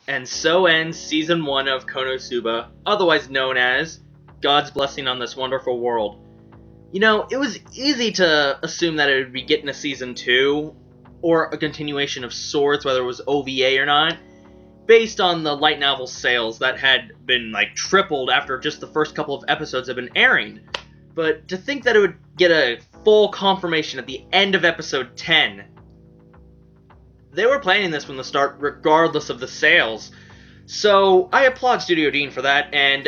And so ends Season 1 of Konosuba, otherwise known as God's Blessing on This Wonderful World. You know, it was easy to assume that it would be getting a Season 2, or a continuation of sorts, whether it was OVA or not, based on the light novel sales that had been, tripled after just the first couple of episodes had been airing. But to think that it would get a full confirmation at the end of episode 10... They were planning this from the start, regardless of the sales. So, I applaud Studio Dean for that, and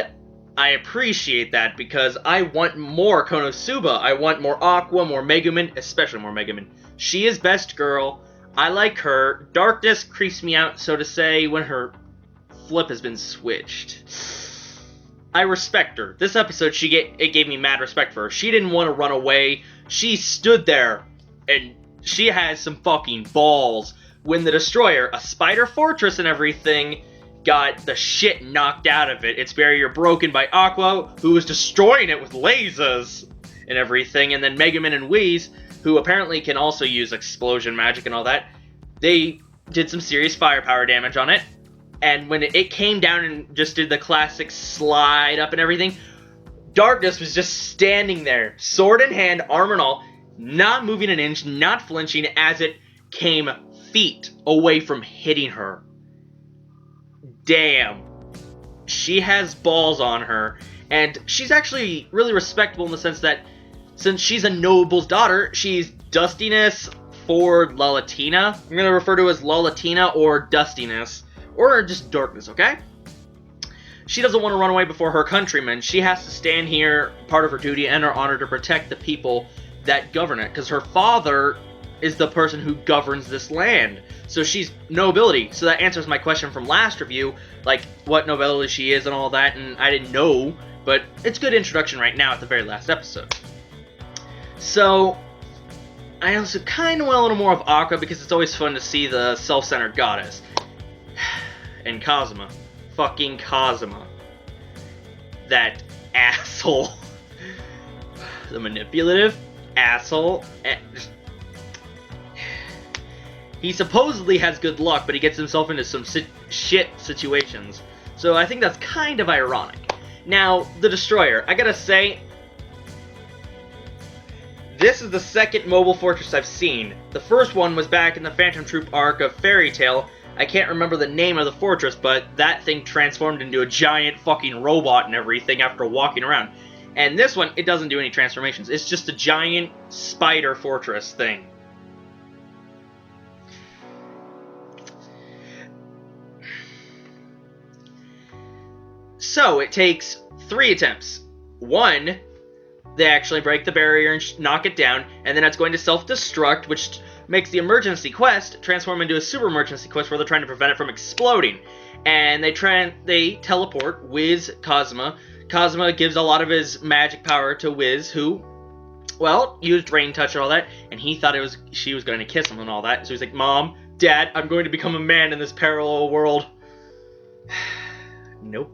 I appreciate that, because I want more Konosuba. I want more Aqua, more Megumin, especially more Megumin. She is best girl. I like her. Darkness creeps me out, so to say, when her flip has been switched. I respect her. This episode, it gave me mad respect for her. She didn't want to run away. She stood there, and she has some fucking balls. When the Destroyer, a spider fortress and everything, got the shit knocked out of it. Its barrier broken by Aqua, who was destroying it with lasers and everything. And then Megumin and Whis, who apparently can also use explosion magic and all that, they did some serious firepower damage on it. And when it came down and just did the classic slide up and everything, Darkness was just standing there, sword in hand, armor and all, not moving an inch, not flinching, as it came feet away from hitting her. Damn. She has balls on her, and she's actually really respectable in the sense that since she's a noble's daughter, she's Dustiness for Lalatina. I'm going to refer to as Lalatina or Dustiness, or just Darkness, okay? She doesn't want to run away before her countrymen. She has to stand here, part of her duty and her honor, to protect the people that govern it, because her father is the person who governs this land. So she's nobility. So that answers my question from last review, what nobility she is and all that, and I didn't know, but it's good introduction right now at the very last episode. So, I also kind of want a little more of Aqua, because it's always fun to see the self-centered goddess. And Kazuma. Fucking Kazuma. That asshole. The manipulative asshole. He supposedly has good luck, but he gets himself into some shit situations. So I think that's kind of ironic. Now, the Destroyer. I gotta say, this is the second mobile fortress I've seen. The first one was back in the Phantom Troop arc of Fairy Tail. I can't remember the name of the fortress, but that thing transformed into a giant fucking robot and everything after walking around. And this one, it doesn't do any transformations. It's just a giant spider fortress thing. So, it takes 3 attempts. 1, they actually break the barrier and knock it down, and then it's going to self-destruct, which makes the emergency quest transform into a super emergency quest where they're trying to prevent it from exploding. And they teleport Whis Kazuma. Kazuma gives a lot of his magic power to Whis, who, well, used Rain Touch and all that, and he thought she was going to kiss him and all that. So he's like, Mom, Dad, I'm going to become a man in this parallel world. Nope.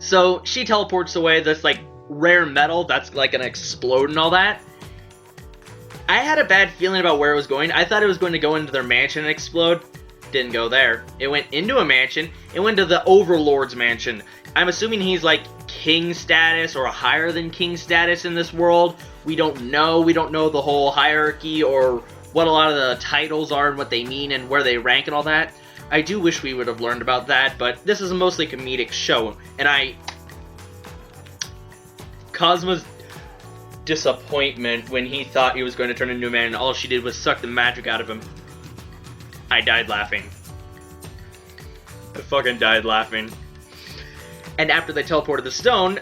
So she teleports away this, rare metal that's, gonna explode and all that. I had a bad feeling about where it was going. I thought it was going to go into their mansion and explode. Didn't go there. It went into a mansion. It went to the Overlord's mansion. I'm assuming he's, king status or higher than king status in this world. We don't know. We don't know the whole hierarchy or what a lot of the titles are and what they mean and where they rank and all that. I do wish we would have learned about that, but this is a mostly comedic show, and Kazuma's disappointment when he thought he was going to turn into a man and all she did was suck the magic out of him. I died laughing. I fucking died laughing. And after they teleported the stone,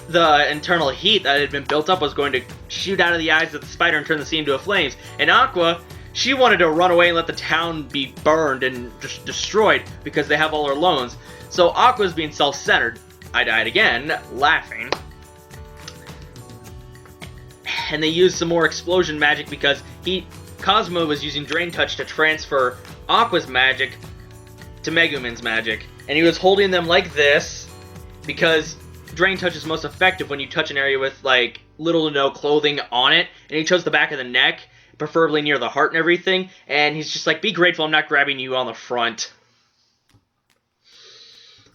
the internal heat that had been built up was going to shoot out of the eyes of the spider and turn the sea into a flames. And Aqua, she wanted to run away and let the town be burned and just destroyed because they have all her loans. So Aqua's being self-centered. I died again, laughing. And they used some more explosion magic because Cosmo was using Drain Touch to transfer Aqua's magic to Megumin's magic. And he was holding them like this because Drain Touch is most effective when you touch an area with, little to no clothing on it. And he chose the back of the neck, preferably near the heart and everything. And he's just like, be grateful I'm not grabbing you on the front.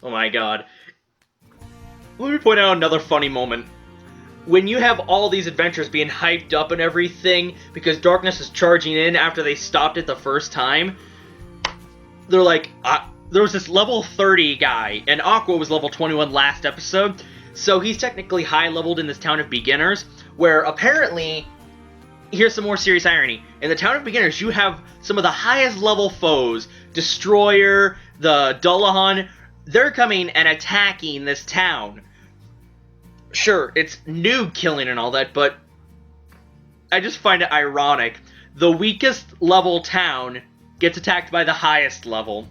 Oh my god. Let me point out another funny moment. When you have all these adventures being hyped up and everything, because Darkness is charging in after they stopped it the first time, they're like, there was this level 30 guy, and Aqua was level 21 last episode, so he's technically high-leveled in this town of beginners, where apparently, here's some more serious irony, in the town of beginners you have some of the highest level foes, Destroyer, the Dullahan, they're coming and attacking this town. Sure, it's noob killing and all that, but I just find it ironic. The weakest level town gets attacked by the highest level.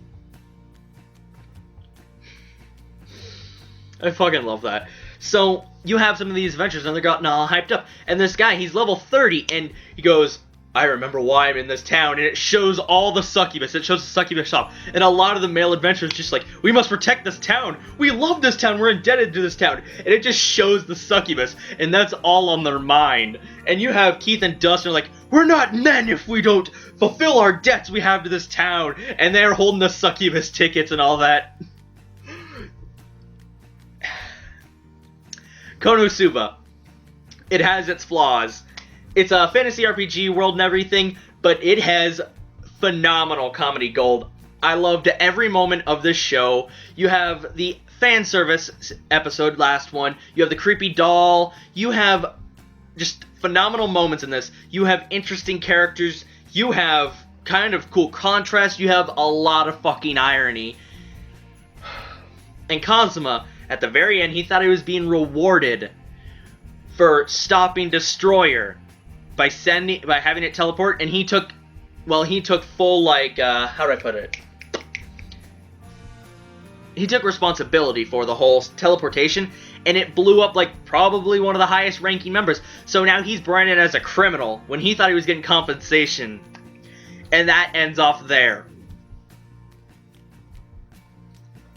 I fucking love that. So, you have some of these adventures and they're gotten all hyped up. And this guy, he's level 30, and he goes, I remember why I'm in this town, and it shows all the succubus. It shows the succubus shop. And a lot of the male adventurers just like, we must protect this town. We love this town. We're indebted to this town. And it just shows the succubus, and that's all on their mind. And you have Keith and Dustin like, we're not men if we don't fulfill our debts we have to this town. And they're holding the succubus tickets and all that. Konosuba. It has its flaws. It's a fantasy RPG world and everything, but it has phenomenal comedy gold. I loved every moment of this show. You have the fan service episode, last one. You have the creepy doll. You have just phenomenal moments in this. You have interesting characters. You have kind of cool contrast. You have a lot of fucking irony. And Kazuma, at the very end, he thought he was being rewarded for stopping Destroyer by having it teleport, and he took full, like, how do I put it? He took responsibility for the whole teleportation, and it blew up, like, probably one of the highest ranking members. So now he's branded as a criminal when he thought he was getting compensation. And that ends off there.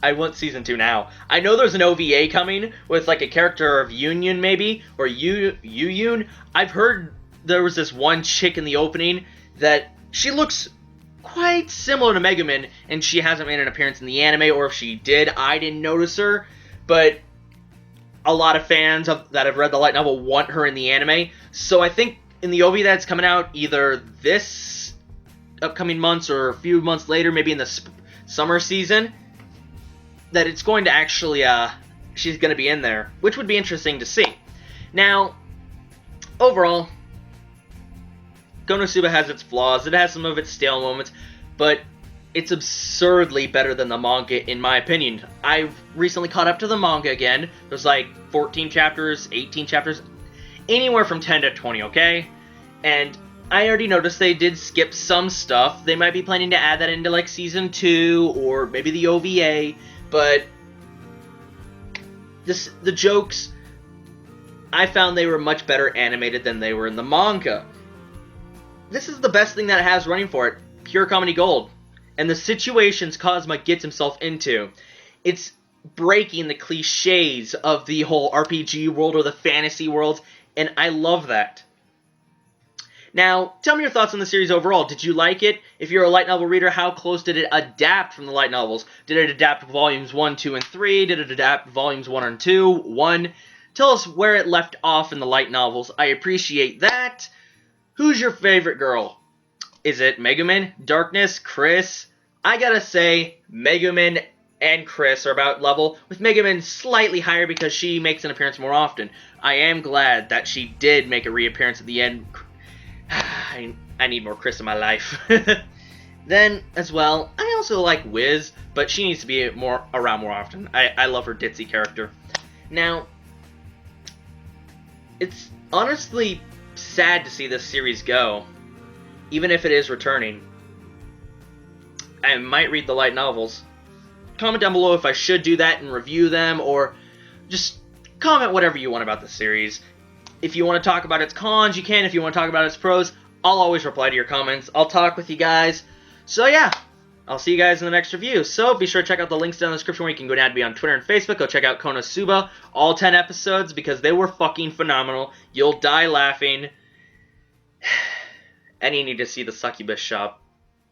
I want Season 2 now. I know there's an OVA coming with, like, a character of Union, maybe, or Yu-Yun. I've heard there was this one chick in the opening that she looks quite similar to Megumin, and she hasn't made an appearance in the anime, or if she did, I didn't notice her, but a lot of fans that have read the light novel want her in the anime, so I think in the OVA that's coming out either this upcoming months or a few months later, maybe in the summer season, that it's going to actually, she's going to be in there, which would be interesting to see. Now, overall, Konosuba has its flaws, it has some of its stale moments, but it's absurdly better than the manga, in my opinion. I've recently caught up to the manga again. There's like 14 chapters, 18 chapters, anywhere from 10 to 20, okay? And I already noticed they did skip some stuff. They might be planning to add that into like Season 2, or maybe the OVA, but the jokes, I found they were much better animated than they were in the manga. This is the best thing that it has running for it. Pure comedy gold. And the situations Kazuma gets himself into. It's breaking the cliches of the whole RPG world or the fantasy world. And I love that. Now, tell me your thoughts on the series overall. Did you like it? If you're a light novel reader, how close did it adapt from the light novels? Did it adapt volumes 1, 2, and 3? Did it adapt volumes 1 and 2? 1? Tell us where it left off in the light novels. I appreciate that. Who's your favorite girl? Is it Megumin, Darkness, Chris? I gotta say, Megumin and Chris are about level, with Megumin slightly higher because she makes an appearance more often. I am glad that she did make a reappearance at the end. I need more Chris in my life. Then, as well, I also like Wiz, but she needs to be around more often. I love her ditzy character. Now, it's honestly sad to see this series go, even if it is returning. I might read the light novels. Comment down below if I should do that and review them, or just comment whatever you want about the series. If you want to talk about its cons, you can. If you want to talk about its pros, I'll always reply to your comments. I'll talk with you guys. So yeah, I'll see you guys in the next review. So be sure to check out the links down in the description where you can go down to be on Twitter and Facebook. Go check out Konosuba, all 10 episodes, because they were fucking phenomenal. You'll die laughing. And you need to see the succubus shop.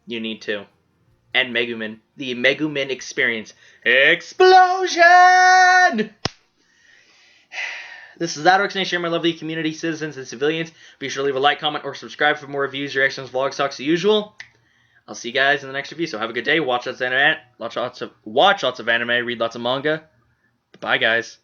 You need to. and Megumin. The Megumin experience. Explosion! This is Nation, my lovely community, citizens, and civilians. Be sure to leave a like, comment, or subscribe for more reviews, reactions, vlogs, talks, as usual. I'll see you guys in the next review. So have a good day. Watch lots of anime, read lots of manga. Bye, guys.